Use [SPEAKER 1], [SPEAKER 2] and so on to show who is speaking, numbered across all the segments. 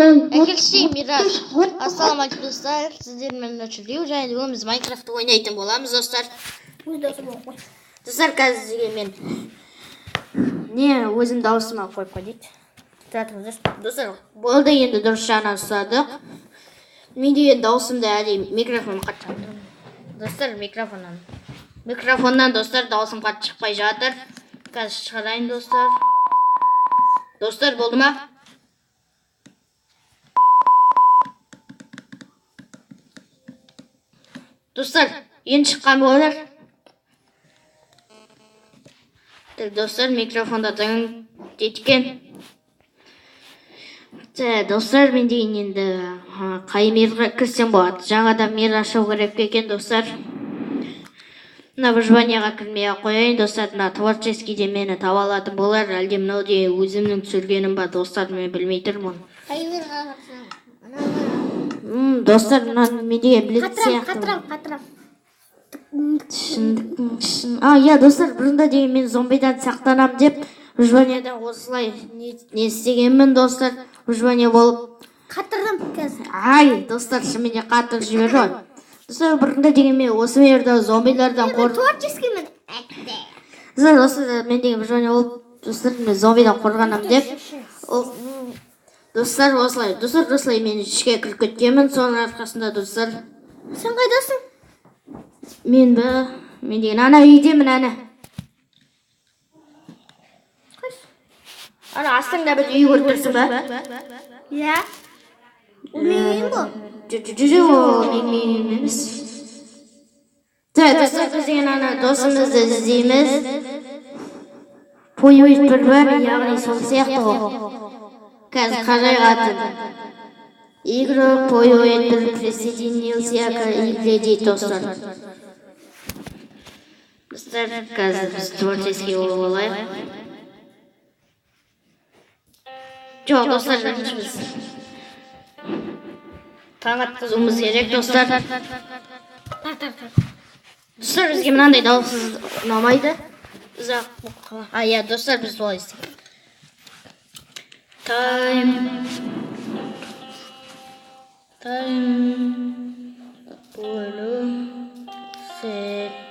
[SPEAKER 1] Әкелші Мираж. Ассаламалейкум достар, сіздермен очулю және бүгін біз Майнкрафтты ойнайтын боламыз достар. Достар, қазір сізге мен өзім дауысыма қойып қойдайды. Достар, болды енді дұрыс жағынан ұстадық. Менде енді дауысымды әлі микрофон қатты жатыр. Достар, микрофоннан достар дауысым қатты шықпай жатыр. Қазір шығарайын достар. Достар, болды ма? Достар, енді шыққан болар. Достар, микрофонда таңын жеткен. Достар, мен деген енді қай мирға кірсем болады. Жаңада мир ашу керек екен достар. Мына выживанияға кірмей қояйын достар. Мына творческийде мені таба алатын болар. Әлде мынау де өзімнің түсіргенім ба достар, мен білмей тұрмын.
[SPEAKER 2] Қай мирға кірсем?
[SPEAKER 1] Достар, мынаны мен деген білетін сияқты.
[SPEAKER 2] Қатырам.
[SPEAKER 1] Иә достар, бұрында деген мен зомбидан сақтанам деп выживаниядан осылай не істегенмін достар. Выживания болып
[SPEAKER 2] Қатырым қазір.
[SPEAKER 1] Ай, достар, шынымен қатырып жіберді ғой. Достар, бұрында деген мен осы жерде зомбилардан қорқып.
[SPEAKER 2] Творческий мен әкті.
[SPEAKER 1] Достар, мен деген выживания болып достар, мен зомбидан қорғанам деп. Достар, осылай мен ішке кіріп кеткенмін. Соның арқасында достар.
[SPEAKER 2] Сен қайдасың?
[SPEAKER 1] Мен деген ана үйдемін ана. Ана астыңда бір үй көріп тұрсың ба?
[SPEAKER 2] Иә. Ол менің үйім ғой.
[SPEAKER 1] Ол менің үйім емес. Достар, біз деген ана досымызды іздейміз. Поюет бір бар, яғни сол сияқты ғой. Қазір қажай қатын. Игрок поюет бір присоединился к игре дейді достар. Достар, қазір біз творческий болып алайық. Жоқ, достар, біз таң атқызуымыз керек, достар. Достар, бізге мынандай дауыссыз ұнамайды. Иә, достар, біз солай істейік. Time бөлу сет.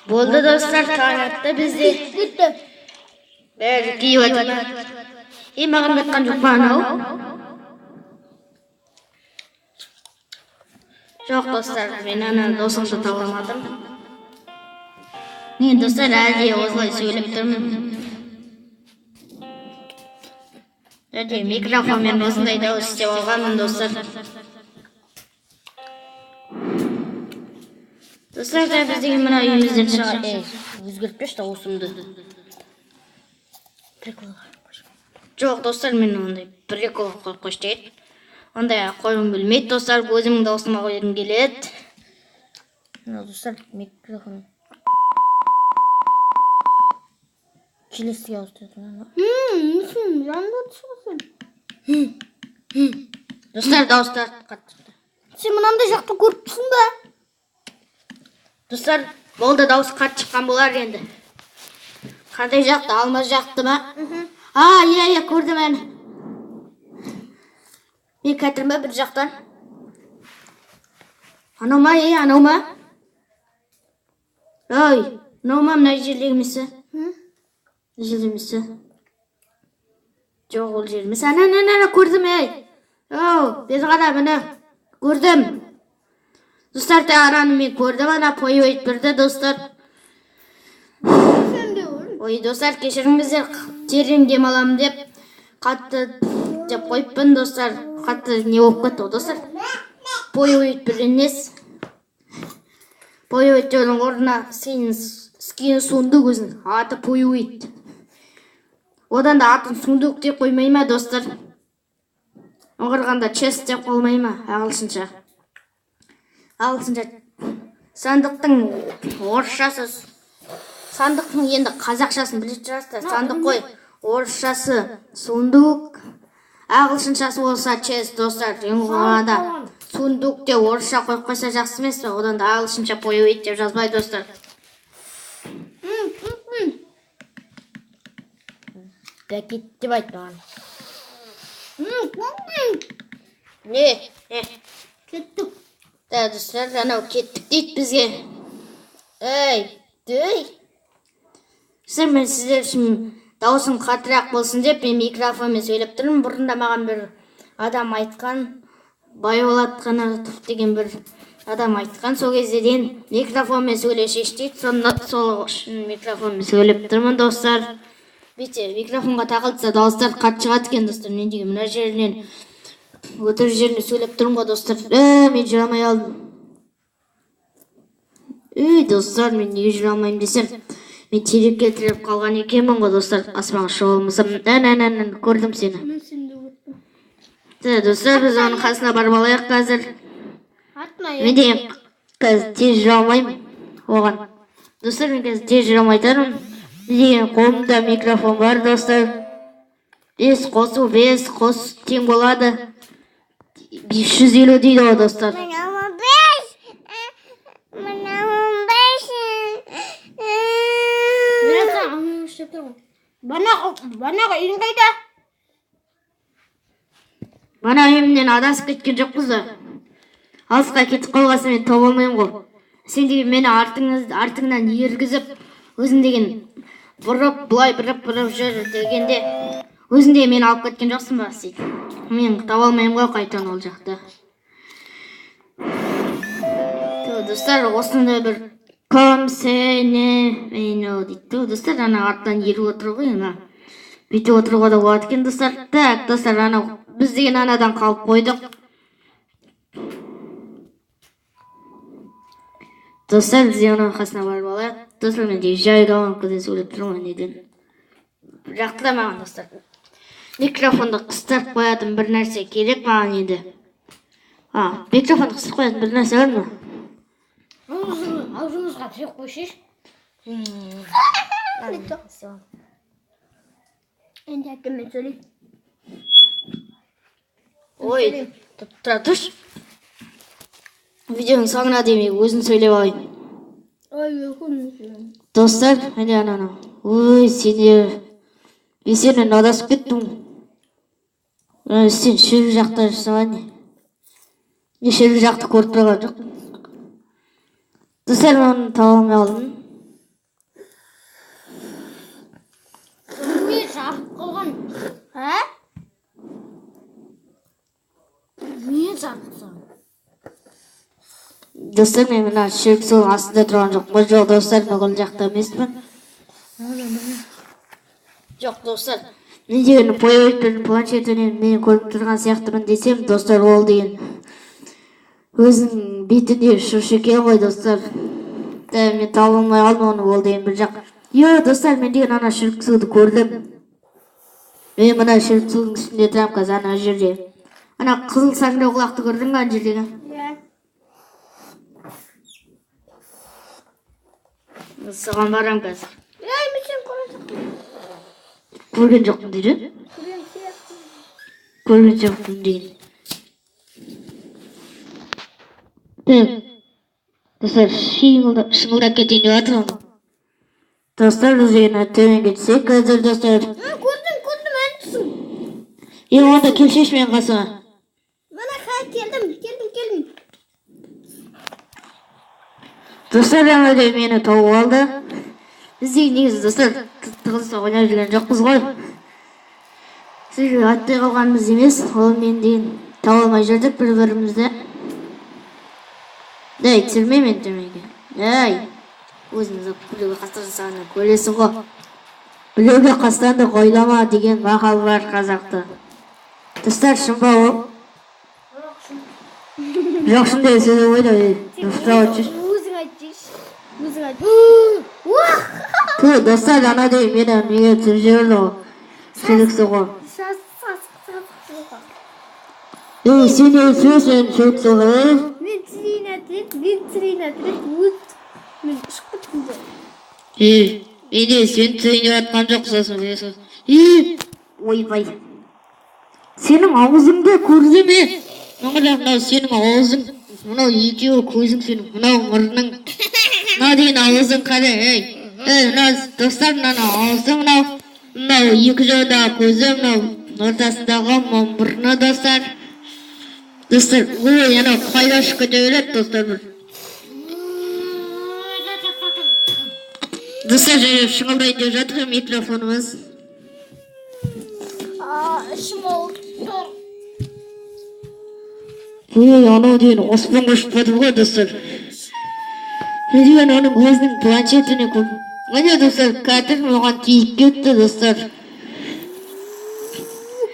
[SPEAKER 1] Болды достар, таң атты бізде. Бәрі киіп атыр. Маған батқан жоқ па анау? Жоқ достар, мен ана досымды таба алмадым. Мен достар, әлде осылай сөйлеп тұрмын. Әлде микрофонмен осындай дауыс істеп алғанмын достар. Достар, біз деген мына үйімізден шыға. Өзгертпешті осымды. Жоқ достар, мен ондай прикол қойш дейді. Ондай қойым білмейді достар, өзімнің даусыма қойғым келеді. Достар, микрофон келесіге ауыстырды.
[SPEAKER 2] Жанды түсірсің.
[SPEAKER 1] Достар, дауыстар қатты.
[SPEAKER 2] Сен мұнандай жақты көріп тұрсың ба?
[SPEAKER 1] Достар, болды дауыс қатты шыққан болар енді. Қандай жақты, алмаз жақты ма? Иә, көрдім әні. Мен кәтірім ба бір жақтан? Анау ма, анау ма? Ой, анау ма мына жерлегімесі? Жерлемесі? Жоқ, ол жерлемесі. Ана, көрдім, бері қара, міне, көрдім. Достар, ананы мен көрдім, ана пойы өйт бірді, достар. Ой, достар, кешіріңіздер, терең демаламын деп қатты деп қойыппын, достар. Қатты не болып кетті, достар. Пойы өйт бір емес. Пойы өйт оның орнына скиін суындық өзін. Аты пойы өйт. Одан да атын суындық деп қоймай ма, достар? Оңғырғанда чест деп қоймай ма, ағылшынша. Сандықтың орысшасы, сандықтың енді қазақшасын білетін шығарсыздар. Сандық қой, орысшасы суындық, ағылшыншасы болса чест, достар. Оңғырғанда суындық деп орысша қойып қойса жақсы емес пе? Одан да ағылшынша поюет деп жазбай, достар. Пакет деп айтпаған. Не?
[SPEAKER 2] Кеттік.
[SPEAKER 1] Да, достар, анау кеттік дейді бізге. Мен сіздер үшін даусым қатырақ болсын деп, мен микрофонмен сөйлеп тұрмын. Бұрында маған бір адам айтқан, Байболат Қанатов деген бір адам айтқан, сол кезден микрофонмен сөйлешеш дейді. Сол үшін микрофонмен сөйлеп тұрмын, достар. Бете, микрофонға тақылтса дауыстар қатты шығады екен, достар. Мен деген мына жерінен өтір жеріне сөйлеп тұрмын ғой, достар. Мен жүре алмай алдым. Достар, мен неге жүре алмайым десем, мен терекке тіреп қалған екенмін ғой, достар. Аспанға шыға алмасам. Көрдім сені.
[SPEAKER 2] Мен сені өттім.
[SPEAKER 1] Достар, біз оның қасына барып алайық қазір.
[SPEAKER 2] Атмай.
[SPEAKER 1] Мен деген қазір тез жүре алмаймын оған. Достар, мен қазір тез жүре алмайтармын. Деген қолымда микрофон бар, достар. 5 қосу 5 қос тең болады. 550 дейді ғой, достар.
[SPEAKER 2] Банағы үйін қайда?
[SPEAKER 1] Бана үйімнен адасып кеткен жоқпыз да. Алысқа кетіп қалғасын мен таба алмаймын ғой. Сен деген мені артыңнан ергізіп, өзің деген бұрып, бұлай бұрып жүр дегенде, өзің де мені алып кеткен жоқсың ба, сен? Мен таба алмаймын ғой қайтан ол жақта. Достар, осындай бір дейді. Достар, ана артынан еріп отыр ғой, бүйтіп отыруға да болады екен, достар. Так, достар, ана біз деген анадан қалып қойдық. Достар, біз оның қасына барып алайық. Достар, мен де жайдауын көден сөйлеп тұрмын, неден. Жақты маған, достар. Микрофонды қыстырып қоятын бір нәрсе керек маған енді. Микрофонды қыстырып қоятын бір нәрсе бар ма?
[SPEAKER 2] Аузыңызға тірек қойшеш. Енді әкемен сөйлейм.
[SPEAKER 1] Ой, тұра тұрш. Видеоның соңына дейін өзін сөйлеп алайын. Достар, әне ананы. Ой, сені адасып кеттің. Сен шөп жақта жасаған не? Не шөп жақты көріп тұрған жоқ. Достар, оны таба алмай алдым.
[SPEAKER 2] Мен жарып қалған. Мен жарып қалған.
[SPEAKER 1] Достар, мен мына шөп сол астында тұрған жоқ. Жоқ, достар, бұл жақта емеспін. Жоқ, достар. Мен деген поездбен планшетінен мені көріп тұрған сияқтымын десем, достар, ол деген өзінің бетінде шош екен ғой, достар. Мен таба алмай алдым оны, ол деген бір жақ. Достар, мен деген ана шірксуды көрдім. Мен мына шірксудың үстінде тұрам қазір ана жерде. Ана қызыл саңырау құлақты көрдің ба ана жердегі? Соған барам қазір.
[SPEAKER 2] Мен сен
[SPEAKER 1] Көрген жоқпын дейді? Көрген жоқпын дейді. Достар, шыңылдап кетейін деп жатыр оны. Достар, біз деген төмен кетсек қазір, достар.
[SPEAKER 2] Көрдім, әнсің.
[SPEAKER 1] Онда келшеш мен қасыма.
[SPEAKER 2] Мана келдім.
[SPEAKER 1] Достар, әңгіде мені тауып алды. Біз деген негізі, достар, тығызда ойнап жүрген жоқпыз ғой. Сізге аттай қалғанымыз емес, ол мен деген тауып алмай жүрдік бір-бірімізді. Түсірме мен түрмеге. Өзіңіз біреуге қастық жасағанын көресің ғой. Біреуге қастанды қойлама деген мақал бар қазақта. Достар, шын ба ол? Жоқ, шын деген сөзі ойда. Достар, ана дейін мені неге түсіп жіберді ғой. Сөйліксі ғой. Сен сөзсен сөйліксі ғой.
[SPEAKER 2] Мен ұшқып күнде.
[SPEAKER 1] Мене сен түсейін атқан жоқ сосын. Ойбай. Сенің аузыңды көрдім е. Мынау сенің аузың. Мынау екеуі көзің сенің. Мынау мұрның. Мынау деген аузың қады. Достар, мынау аузың мынау. Мынау екі жаудағы көзі, мынау ортасындағы мұрны достар. Достар, ой, анау қайда ұшып кете береді достар бір. Достар, шыңылдайын деп жатыр микрофонымыз.
[SPEAKER 2] ішім ауырып тұр.
[SPEAKER 1] Ой, анау деген оспанға ұшып кетіп ғой достар. Не деген оның өзінің планшетіне көп. Міне достар, кәдім оған тиіп кетті достар.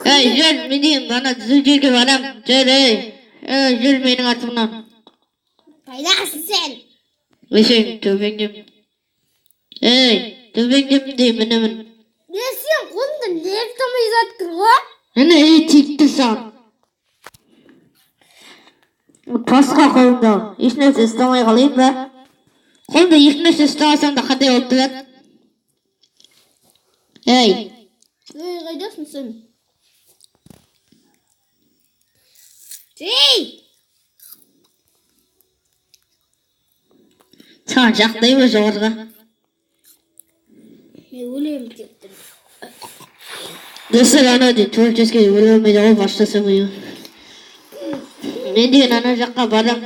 [SPEAKER 1] Әй, жүр, мен дейін бана түзу жерге барам. Жүр, жүр менің артымнан.
[SPEAKER 2] Қайдасың сен?
[SPEAKER 1] Өшең, төбеңдем. Әй, төбеңдем дей мінімін.
[SPEAKER 2] Не сен қолыңды не ұстамай жатыр ғой?
[SPEAKER 1] Әне, тиікті саған. Тасқа қолымда, ешнәрсе ұстамай қалайын ба? Қолымда ешнәрсе ұстамасаң да қандай болып тұрады? Әй,
[SPEAKER 2] Қайдасың сен? Ей!
[SPEAKER 1] саған жақтай ма жоғарыға?
[SPEAKER 2] Мен өлемін деп тұр.
[SPEAKER 1] Достар, ана де творческий өле алмайды ғой баштасам үйі. Мен деген ана жаққа барам.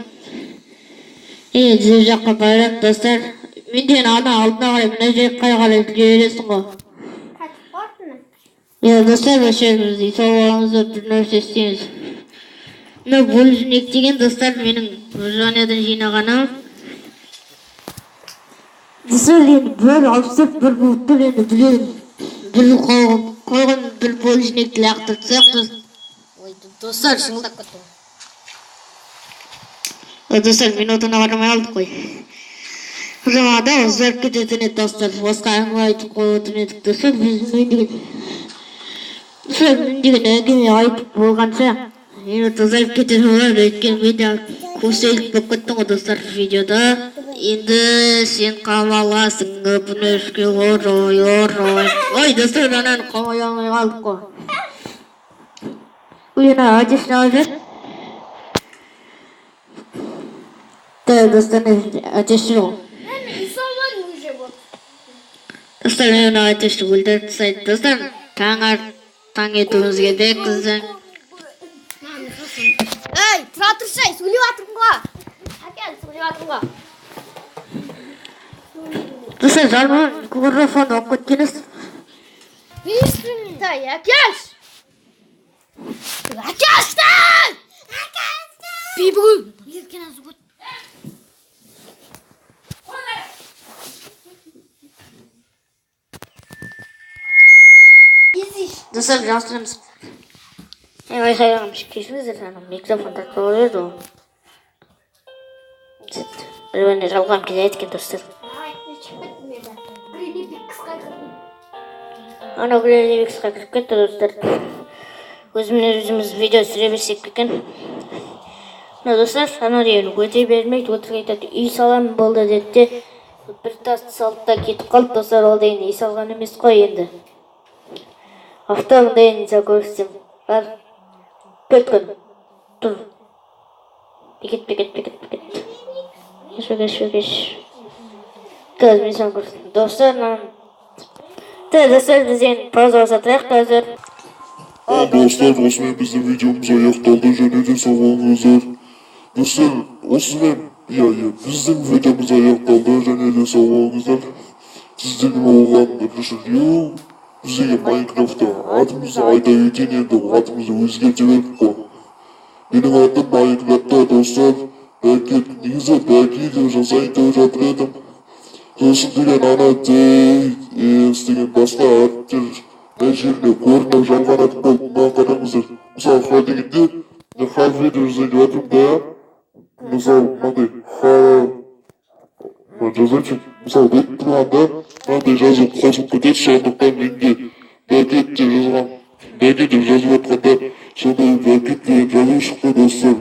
[SPEAKER 1] Түзу жаққа барам достар. Мен деген ана алдына қарай мына жаққа қарай жібересің ғой.
[SPEAKER 2] Қайтып бардың?
[SPEAKER 1] Достар, өшеріңіз, үй салғаныңызды бір нәрсе істеңіз. Мына бөлжінек деген достар менің жаниядан жинағаны. Достар, енді бір алыстап бір бұлттыр енді білерім. Бір қойған бір бөлжінекті лақтыртсақ достар, шыңылдап кетті. Достар, минутына қарамай алдық қой. Жаңада ұзарып кететін еді достар. Басқа әңгіме айтып қойып едік достар. Мен деген әңгіме айтып болғанша минут ұзарып кететін олар. Өйткені мен де көсейлік болып кеттің ғой достар видеода. Енді сен қамаласың өкінішке орой. Ой достар, ананы қамай алмай қалдық қой. Үйіне әдесін алып жүр. Достар, әтешті ғой. Достар, мен әтешті өлдіріп тастайды. Достар, таң етуіміз керек қыздар.
[SPEAKER 2] Ей, тұра тұрсай, сөйлеп жатырмын ғой. Әкел, сөйлеп жатырмын ғой.
[SPEAKER 1] Достар, жарман микрофон алып кеткеніз.
[SPEAKER 2] Дай, әкелш! Әкелштің! Бейбіл! Еркен азы көт.
[SPEAKER 1] Достар, жастырымыз. Айқайғам кешіңіздер, микрофон тартып өледі ғой. Бір-біріне жалған келе еткен достар. Анау Гриневик қысқа кіріп кетті достар. Өзіміз видео түсіре берсек екен. Достар, анау деген өте бермейді, өтірік айтады. Үй салам болды деді. Бір тасты салды да кетіп қалды достар. Ол деген үй салған емес қой енді. Автомын дейін сау көрсетсем. Бар. Кеткен. Тұр. Бекет. Кеш. Қазір мен сау көрсетсем. Достар, достар, біз енді пауза жасатайық қазір.
[SPEAKER 3] Dostlar, osымен біздің видеомыз аяқталды, және де сау болыңыздар. Достар, осымен біздің видеомыз аяқталды, және де сау болыңыздар. Сіздердің оған бізге Майнкрафтта атымызды айта өтен енді атымызды өзгерте бердік қой. Менің атым Майнкрафтта достар. Негізі бәке деп жазайын деп жатыр едім. Сосын деген ана деген басқа аттар мына жеріне көрініп жалған ат болып мына қараңыздар. Мысалы ха дегенде ха видео жазайын деп жатырмын да. Мысалы мынандай ха жазайыншы. Мысалы деп тұрғанда мынандай жазып қосылып кетеді. Сондықтан менде бәкет деп жазған. Бәкет деп жазып жатқанда сондай бәкет деген жазу шықты достар.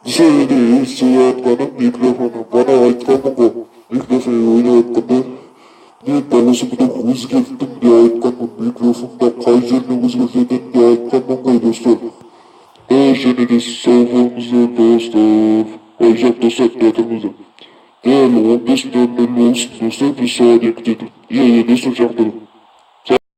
[SPEAKER 3] Достар, енді сөйлеп жатқаным микрофоны бана айтқанмын ғой. Микрофон ойнап жатқанда мен дауысымды өзгерттім де айтқанмын. Микрофонда қай жеріне өзгертетінін де айтқанмын ғой достар. Және де сау болыңыздар достар. Жоқ достар, жатырмыздар. Дәл 15:00 болсын достар, біз сағат 2-де. Достар, жақындырып.